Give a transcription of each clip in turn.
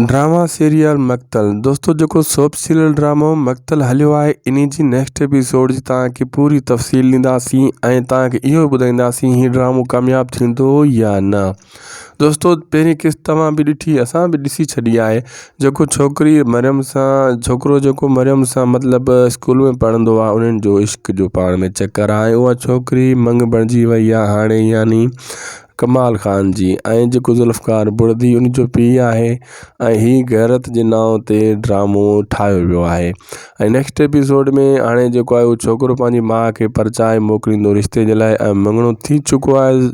Drama serial मक़तल दोस्तों जेको soap serial ड्रामो मक़तल हलियो आहे इन जी नेक्स्ट एपिसोड जी तव्हांखे पूरी तफ़सील ॾींदासीं ऐं तव्हांखे इहो ॿुधाईंदासीं हीउ ड्रामो कामयाब थींदो या न। दोस्तों पहिरीं किस्त तव्हां बि ॾिठी, असां बि ॾिसी छॾी आहे। जेको छोकिरी मरियम सां छोकिरो जेको मरियम सां मतिलबु स्कूल में पढ़ंदो आहे, उन्हनि जो इश्क जो पाण में चकर आहे। उहा छोकिरी मंग बणिजी वई आहे हाणे, यानी कमाल ख़ान जी, ऐं जेको ज़ुल्फ़कार बुर्दी उन जो पीउ आहे। ऐं ही गैरत जे नाव ते ड्रामो ठाहियो वियो आहे। ऐं नेक्स्ट एपिसोड में हाणे जेको आहे उहो छोकिरो पंहिंजी माउ खे परचाए मोकिलींदो रिश्ते जे लाइ, ऐं मङणो थी चुको आहे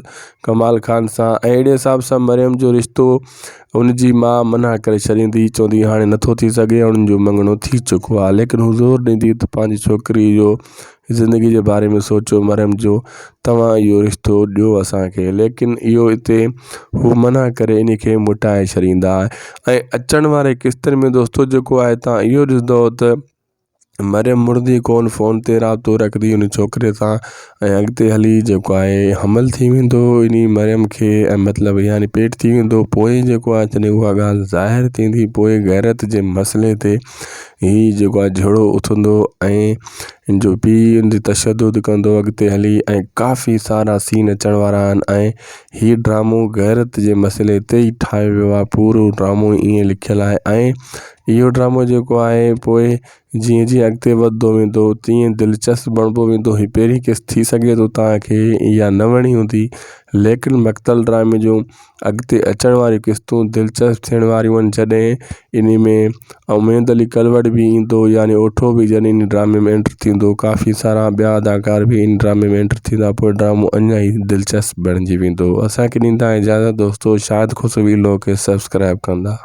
कमाल ख़ान सां। ऐं अहिड़े हिसाब सां मरियम जो रिश्तो उनजी माउ मना करे छॾींदी, चवंदी हाणे नथो थी सघे, उन्हनि जो मङणो थी चुको आहे। लेकिन हू ज़ोर ॾींदी त पंहिंजी छोकिरी जो ज़िंदगी जे बारे में सोचो मरियम जो, तव्हां इहो रिश्तो ॾियो असांखे। लेकिन इहो हिते हू मना करे इन खे मुटाए छॾींदा। ऐं अचण वारे किस्तनि में दोस्तों जेको आहे तव्हां इहो ॾिसंदो त मरियम मुर्दी कोन, फ़ोन ते राब्तो रखंदी उन छोकिरे सां। ऐं अॻिते हली जेको आहे हमल थी वेंदो इन मरियम खे, ऐं मतिलबु यानी पेट थी वेंदो। पोइ जेको आहे जॾहिं उहा ॻाल्हि ज़ाहिर थींदी, पोइ गैरत जे मसइले ते ही जेको आहे झगड़ो उथंदो ऐं इन जो पीउ उन जी तशदुद कंदो अॻिते हली। ऐं काफ़ी सारा सीन अचण वारा आहिनि। ऐं हीउ ड्रामो गैरत जे मसइले ते ई ठाहियो वियो आहे, पूरो ड्रामो ईअं लिखियलु आहे। ऐं इहो ड्रामो जेको आहे पोइ जीअं जीअं अॻिते वधंदो वेंदो तीअं दिलचस्प बणंदो वेंदो। ही पहिरीं किस्त थी सघे थो तव्हांखे इहा न वणी हूंदी, लेकिन मक़तल ड्रामे जूं अॻिते अचण वारियूं किस्तूं दिलचस्प थियण वारियूं आहिनि। जॾहिं इन में उमेद अली कलवट बि ईंदो, यानी ओठो बि जॾहिं इन ड्रामे में एंटर थींदो, काफ़ी सारा ॿिया अदाकार बि इन ड्रामे में एंटर थींदा, पोइ ड्रामो अञा ई दिलचस्प बणिजी वेंदो। असांखे ॾींदा इजाज़त दोस्तों, शायदि ख़ुशि वीडियो खे सब्सक्राइब कंदा।